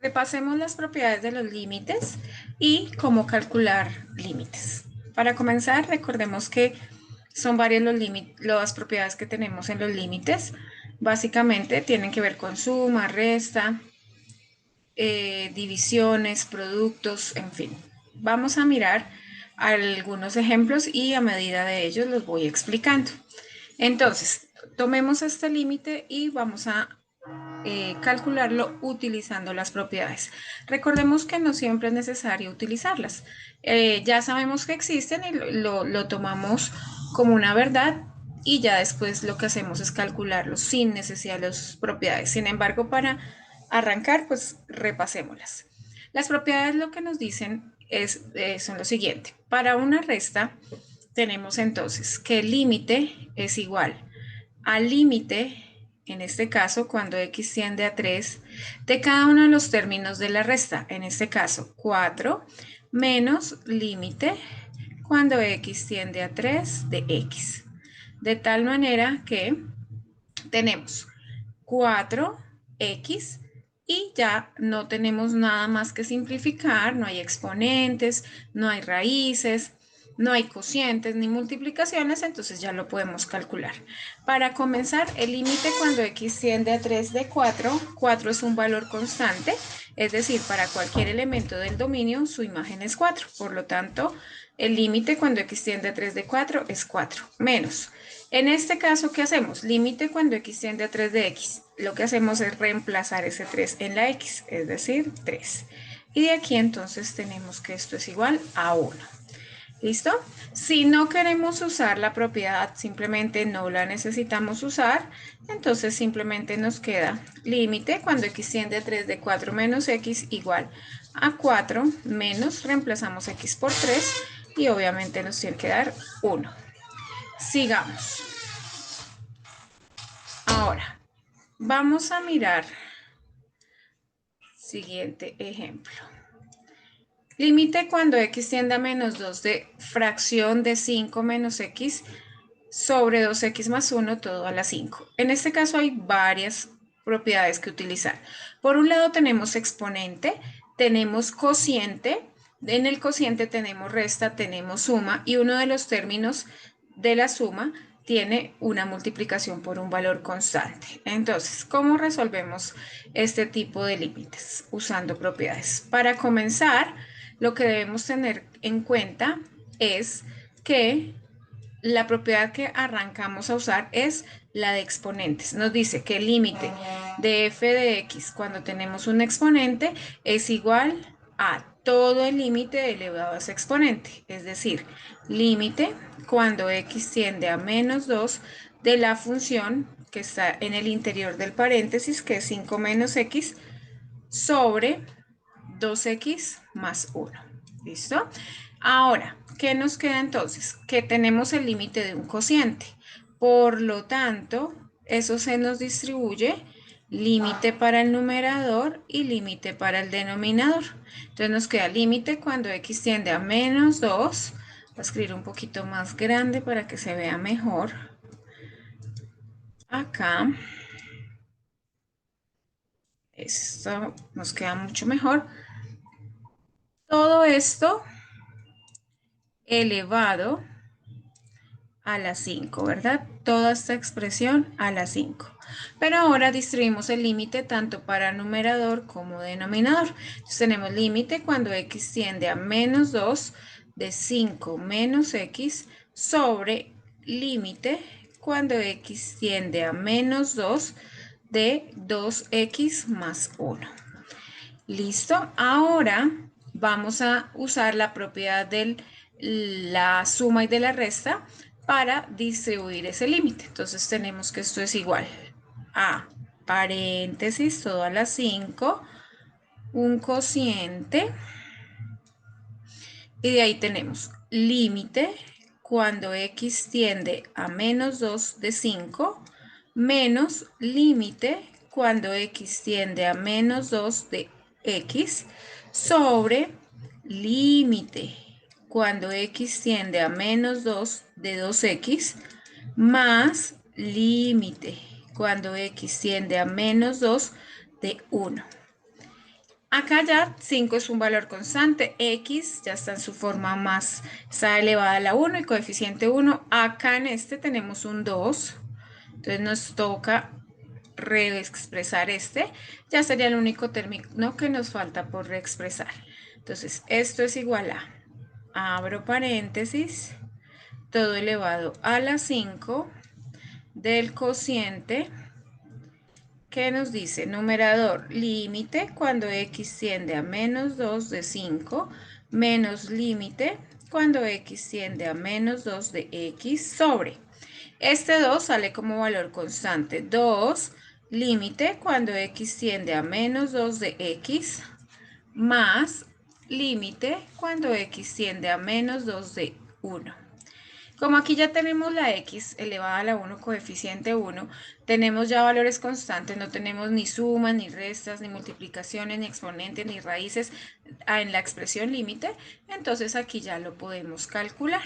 Repasemos las propiedades de los límites y cómo calcular límites. Para comenzar, recordemos que son varias las propiedades que tenemos en los límites. Básicamente tienen que ver con suma, resta, divisiones, productos, en fin. Vamos a mirar algunos ejemplos y a medida de ellos los voy explicando. Entonces, tomemos este límite y vamos a calcularlo utilizando las propiedades. Recordemos que no siempre es necesario utilizarlas. Ya sabemos que existen y lo tomamos como una verdad y ya después lo que hacemos es calcularlo sin necesidad de las propiedades. Sin embargo, para arrancar, pues repasémoslas. Las propiedades lo que nos dicen son lo siguiente. Para una resta tenemos entonces que el límite es igual al límite, en este caso cuando x tiende a 3, de cada uno de los términos de la resta, en este caso 4, menos límite cuando x tiende a 3 de x. De tal manera que tenemos 4x y ya no tenemos nada más que simplificar, no hay exponentes, no hay raíces, no hay cocientes ni multiplicaciones, entonces ya lo podemos calcular. Para comenzar, el límite cuando x tiende a 3 de 4, 4 es un valor constante, es decir, para cualquier elemento del dominio su imagen es 4, por lo tanto, el límite cuando x tiende a 3 de 4 es 4, menos. En este caso, ¿qué hacemos? Límite cuando x tiende a 3 de x. Lo que hacemos es reemplazar ese 3 en la x, es decir, 3. Y de aquí entonces tenemos que esto es igual a 1. ¿Listo? Si no queremos usar la propiedad, simplemente no la necesitamos usar, entonces simplemente nos queda límite cuando x tiende a 3 de 4 menos x igual a 4 menos, reemplazamos x por 3 y obviamente nos tiene que dar 1. Sigamos. Ahora, vamos a mirar siguiente ejemplo. Límite cuando x tiende a menos 2 de fracción de 5 menos x sobre 2x más 1 todo a la 5. En este caso hay varias propiedades que utilizar. Por un lado tenemos exponente, tenemos cociente, en el cociente tenemos resta, tenemos suma y uno de los términos de la suma tiene una multiplicación por un valor constante. Entonces, ¿cómo resolvemos este tipo de límites? Usando propiedades. Para comenzar, lo que debemos tener en cuenta es que la propiedad que arrancamos a usar es la de exponentes. Nos dice que el límite de f de x cuando tenemos un exponente es igual a todo el límite elevado a ese exponente. Es decir, límite cuando x tiende a menos 2 de la función que está en el interior del paréntesis, que es 5 menos x, sobre 2x más 1. ¿Listo? Ahora, ¿qué nos queda entonces? Que tenemos el límite de un cociente. Por lo tanto, eso se nos distribuye límite para el numerador y límite para el denominador. Entonces nos queda límite cuando x tiende a menos 2. Voy a escribir un poquito más grande para que se vea mejor. Acá. Esto nos queda mucho mejor. Todo esto elevado a la 5, ¿verdad? Toda esta expresión a la 5. Pero ahora distribuimos el límite tanto para numerador como denominador. Entonces tenemos límite cuando x tiende a menos 2 de 5 menos x sobre límite cuando x tiende a menos 2 de 2x más 1. ¿Listo? Ahora vamos a usar la propiedad de la suma y de la resta para distribuir ese límite. Entonces tenemos que esto es igual a paréntesis, todo a las 5, un cociente, y de ahí tenemos límite cuando x tiende a menos 2 de 5 menos límite cuando x tiende a menos 2 de x sobre límite cuando x tiende a menos 2 de 2x más límite cuando x tiende a menos 2 de 1. Acá ya 5 es un valor constante, x ya está en su forma más, está elevada a la 1 y coeficiente 1. Acá en este tenemos un 2, entonces nos toca reexpresar este, ya sería el único término que nos falta por reexpresar. Entonces esto es igual a, abro paréntesis, todo elevado a la 5 del cociente que nos dice numerador límite cuando x tiende a menos 2 de 5 menos límite cuando x tiende a menos 2 de x sobre. Este 2 sale como valor constante. 2 límite cuando x tiende a menos 2 de x más límite cuando x tiende a menos 2 de 1. Como aquí ya tenemos la x elevada a la 1, coeficiente 1, tenemos ya valores constantes, no tenemos ni sumas, ni restas, ni multiplicaciones, ni exponentes, ni raíces en la expresión límite, entonces aquí ya lo podemos calcular.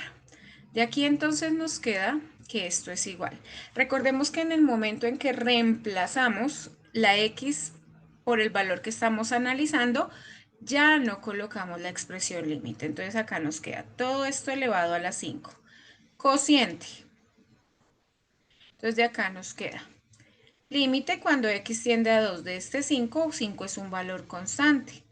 De aquí entonces nos queda que esto es igual. Recordemos que en el momento en que reemplazamos la x por el valor que estamos analizando, ya no colocamos la expresión límite. Entonces acá nos queda todo esto elevado a la 5. Cociente. Entonces de acá nos queda límite cuando x tiende a 2 de este 5, 5 es un valor constante,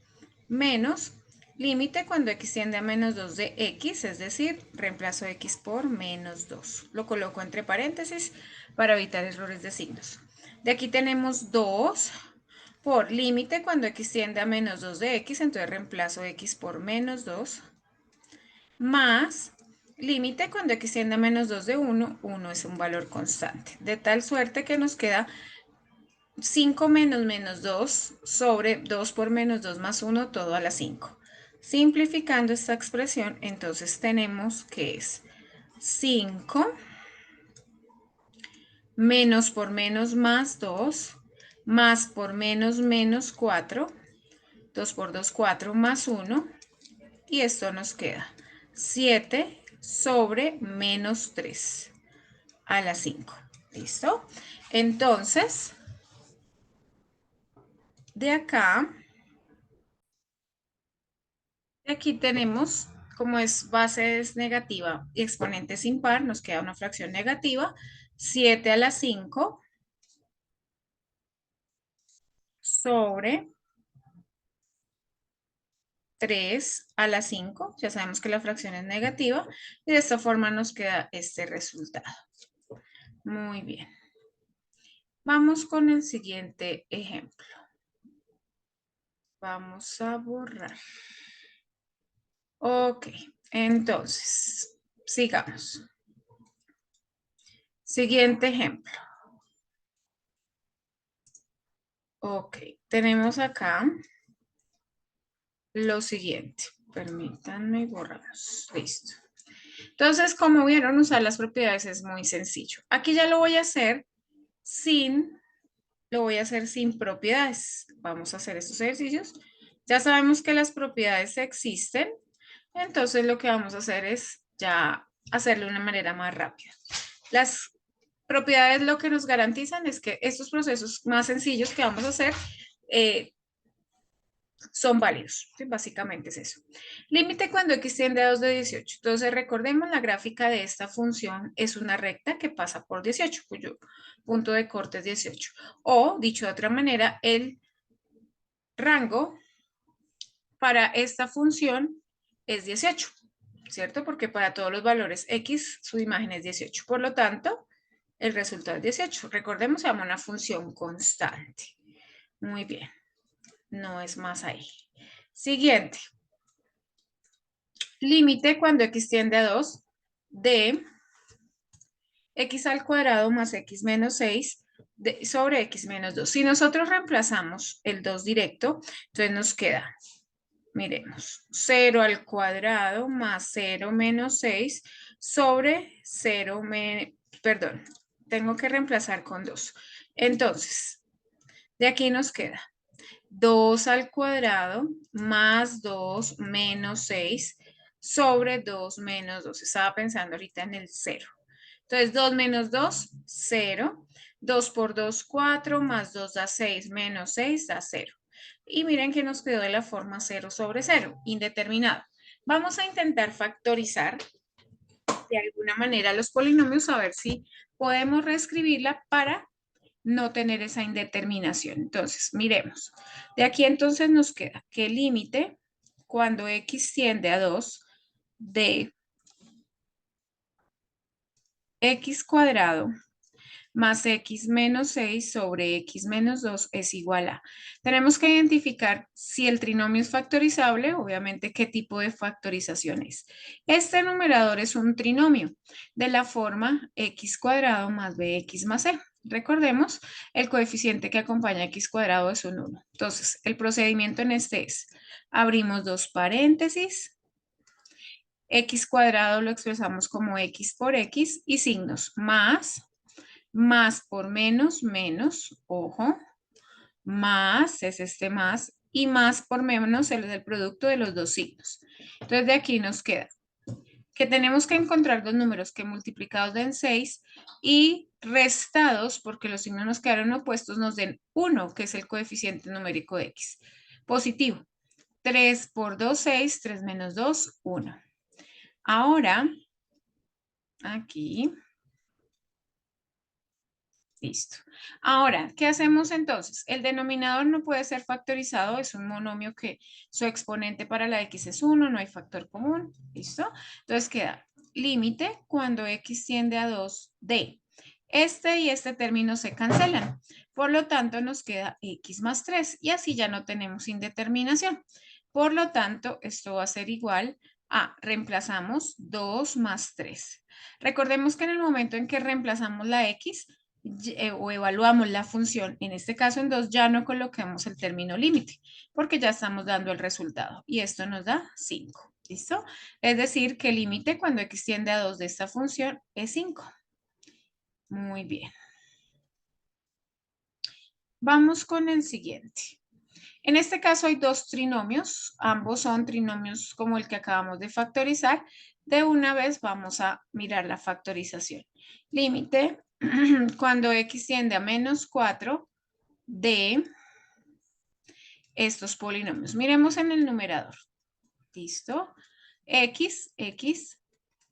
menos límite cuando x tiende a menos 2 de x, es decir, reemplazo x por menos 2. Lo coloco entre paréntesis para evitar errores de signos. De aquí tenemos 2 por límite cuando x tiende a menos 2 de x, entonces reemplazo x por menos 2, más límite cuando x tiende a menos 2 de 1, 1 es un valor constante. De tal suerte que nos queda 5 menos menos 2 sobre 2 por menos 2 más 1, todo a la 5. Simplificando esta expresión, entonces tenemos que es 5 menos por menos más 2, más por menos menos 4, 2 por 2, 4 más 1, y esto nos queda 7 sobre menos 3 a la 5. ¿Listo? Entonces, de acá, aquí tenemos, como es base es negativa y exponente es impar, nos queda una fracción negativa, 7 a la 5 sobre 3 a la 5. Ya sabemos que la fracción es negativa y de esta forma nos queda este resultado. Muy bien. Vamos con el siguiente ejemplo. Vamos a borrar. Ok, entonces, sigamos. Siguiente ejemplo. Ok, tenemos acá lo siguiente. Permítanme borramos. Listo. Entonces, como vieron, usar las propiedades es muy sencillo. Aquí ya lo voy a hacer sin propiedades. Vamos a hacer estos ejercicios. Ya sabemos que las propiedades existen. Entonces, lo que vamos a hacer es ya hacerlo de una manera más rápida. Las propiedades lo que nos garantizan es que estos procesos más sencillos que vamos a hacer son válidos. ¿Sí? Básicamente es eso. Límite cuando x tiende a 2 de 18. Entonces recordemos la gráfica de esta función es una recta que pasa por 18, cuyo punto de corte es 18. O, dicho de otra manera, el rango para esta función es 18, ¿cierto? Porque para todos los valores x su imagen es 18. Por lo tanto, el resultado es 18. Recordemos, se llama una función constante. Muy bien. No es más ahí. Siguiente. Límite cuando x tiende a 2 de x al cuadrado más x menos 6 sobre x menos 2. Si nosotros reemplazamos el 2 directo, entonces nos queda, miremos, 0 al cuadrado más 0 menos 6 sobre 0 perdón, tengo que reemplazar con 2. Entonces, de aquí nos queda 2 al cuadrado más 2 menos 6 sobre 2 menos 2. Estaba pensando ahorita en el 0. Entonces, 2 menos 2, 0. 2 por 2, 4, más 2 da 6, menos 6 da 0. Y miren que nos quedó de la forma 0 sobre 0, indeterminado. Vamos a intentar factorizar de alguna manera los polinomios, a ver si podemos reescribirla para no tener esa indeterminación. Entonces, miremos. De aquí entonces nos queda que el límite cuando x tiende a 2 de x cuadrado más x menos 6 sobre x menos 2 es igual a. Tenemos que identificar si el trinomio es factorizable, obviamente qué tipo de factorización es. Este numerador es un trinomio de la forma x cuadrado más bx más c. Recordemos, el coeficiente que acompaña a x cuadrado es un 1. Entonces, el procedimiento en este es, abrimos dos paréntesis, x cuadrado lo expresamos como x por x y signos más por menos, menos, ojo, más es este más, y más por menos es el producto de los dos signos. Entonces de aquí nos queda que tenemos que encontrar dos números que multiplicados den 6 y restados, porque los signos nos quedaron opuestos, nos den 1, que es el coeficiente numérico de x. Positivo. 3 por 2, 6, 3 menos 2, 1. Ahora, aquí. Listo. Ahora, ¿qué hacemos entonces? El denominador no puede ser factorizado, es un monomio que su exponente para la x es 1, no hay factor común. ¿Listo? Entonces queda límite cuando x tiende a 2 de. Este y este término se cancelan. Por lo tanto, nos queda x más 3 y así ya no tenemos indeterminación. Por lo tanto, esto va a ser igual a, reemplazamos 2 más 3. Recordemos que en el momento en que reemplazamos la x, o evaluamos la función, en este caso en 2 ya no colocamos el término límite, porque ya estamos dando el resultado y esto nos da 5. ¿Listo? Es decir, que el límite cuando x tiende a 2 de esta función es 5. Muy bien. Vamos con el siguiente. En este caso hay dos trinomios, ambos son trinomios como el que acabamos de factorizar. De una vez vamos a mirar la factorización. Límite cuando x tiende a menos 4 de estos polinomios. Miremos en el numerador. ¿Listo? X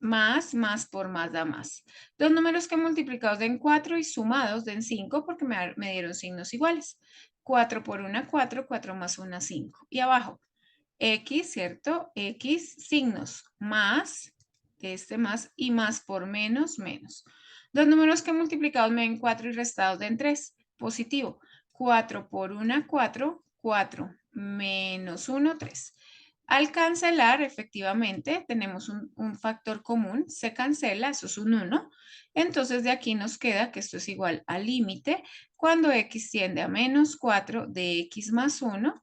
más por más da más. Dos números que multiplicados den 4 y sumados den 5 porque me dieron signos iguales. 4 por 1, 4, 4 más 1, 5. Y abajo, X, ¿cierto? X, signos, más, este más, y más por menos, menos. Dos números que multiplicados me den 4 y restados den 3. Positivo. 4 por 1, 4, 4 menos 1, 3. Al cancelar, efectivamente, tenemos un factor común, se cancela, eso es un 1. Entonces, de aquí nos queda que esto es igual al límite cuando x tiende a menos 4 de x más 1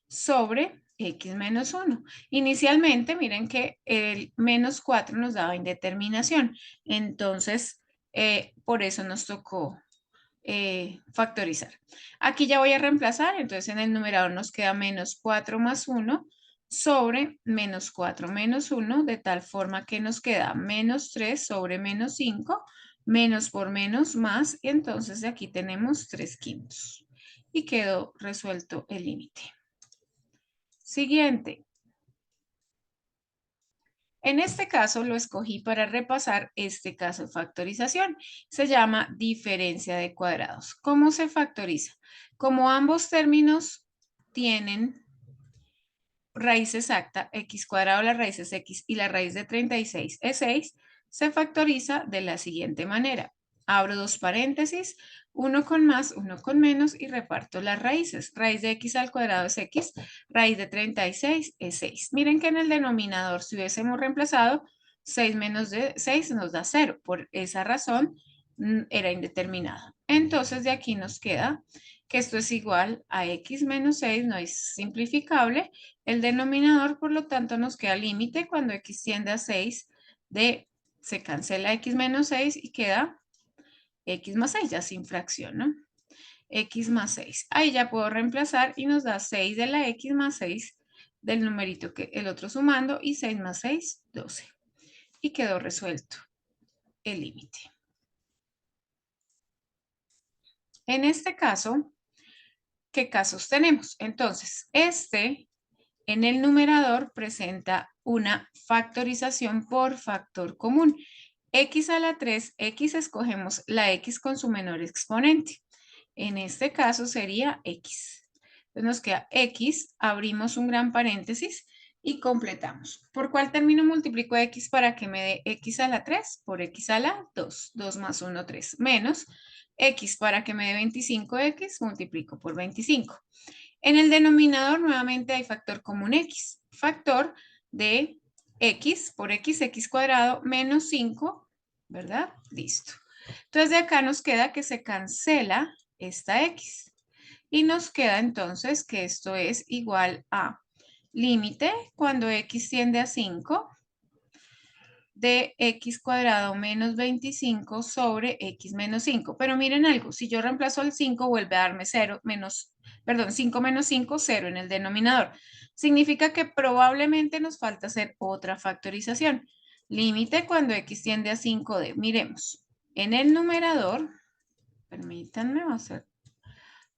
sobre x menos 1. Inicialmente, miren que el menos 4 nos daba indeterminación. Entonces, por eso nos tocó factorizar. Aquí ya voy a reemplazar, entonces en el numerador nos queda menos 4 más 1 sobre menos 4 menos 1, de tal forma que nos queda menos 3 sobre menos 5, menos por menos más, y entonces de aquí tenemos 3 quintos. Y quedó resuelto el límite. Siguiente. En este caso lo escogí para repasar este caso de factorización. Se llama diferencia de cuadrados. ¿Cómo se factoriza? Como ambos términos tienen raíz exacta, x cuadrado, la raíz es x y la raíz de 36 es 6, se factoriza de la siguiente manera. Abro dos paréntesis, uno con más, uno con menos y reparto las raíces. Raíz de x al cuadrado es x, raíz de 36 es 6. Miren que en el denominador, si hubiésemos reemplazado 6 menos de 6 nos da 0. Por esa razón era indeterminado. Entonces de aquí nos queda que esto es igual a x menos 6, no es simplificable. El denominador, por lo tanto, nos queda límite cuando x tiende a 6 de, se cancela x menos 6 y queda x más 6, ya sin fracción, ¿no? X más 6. Ahí ya puedo reemplazar y nos da 6 de la x más 6 del numerito que el otro sumando y 6 más 6, 12. Y quedó resuelto el límite. En este caso, qué casos tenemos. Entonces, este en el numerador presenta una factorización por factor común. X a la 3x escogemos la x con su menor exponente. En este caso sería x. Entonces nos queda x, abrimos un gran paréntesis y completamos. ¿Por cuál término multiplico x para que me dé x a la 3? Por x a la 2. 2 más 1, 3. Menos x para que me dé 25x, multiplico por 25. En el denominador nuevamente hay factor común x. Factor de x por x, x cuadrado menos 5, ¿verdad? Listo. Entonces de acá nos queda que se cancela esta x. Y nos queda entonces que esto es igual a límite cuando x tiende a 5 de x cuadrado menos 25 sobre x menos 5. Pero miren algo, si yo reemplazo el 5 vuelve a darme 0 menos, perdón, 5 menos 5, 0 en el denominador. Significa que probablemente nos falta hacer otra factorización. Límite cuando x tiende a 5d. Miremos, en el numerador, permítanme, va a hacer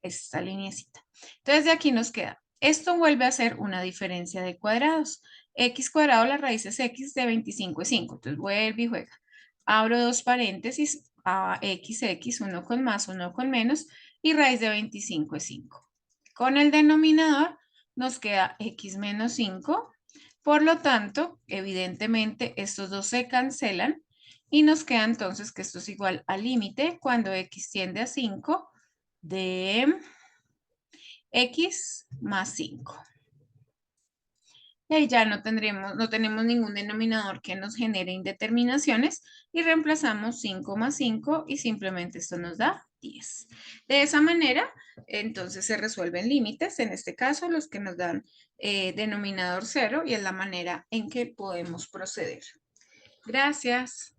esta lineecita. Entonces de aquí nos queda, esto vuelve a ser una diferencia de cuadrados. X cuadrado, la raíz es x de 25 es 5. Entonces vuelve y juega. Abro dos paréntesis, a x, uno con más, uno con menos, y raíz de 25 es 5. Con el denominador nos queda x menos 5. Por lo tanto, evidentemente, estos dos se cancelan y nos queda entonces que esto es igual al límite cuando x tiende a 5 de x más 5. Y ahí ya no tenemos ningún denominador que nos genere indeterminaciones y reemplazamos 5 más 5 y simplemente esto nos da 10. De esa manera, entonces se resuelven límites, en este caso los que nos dan denominador 0 y es la manera en que podemos proceder. Gracias.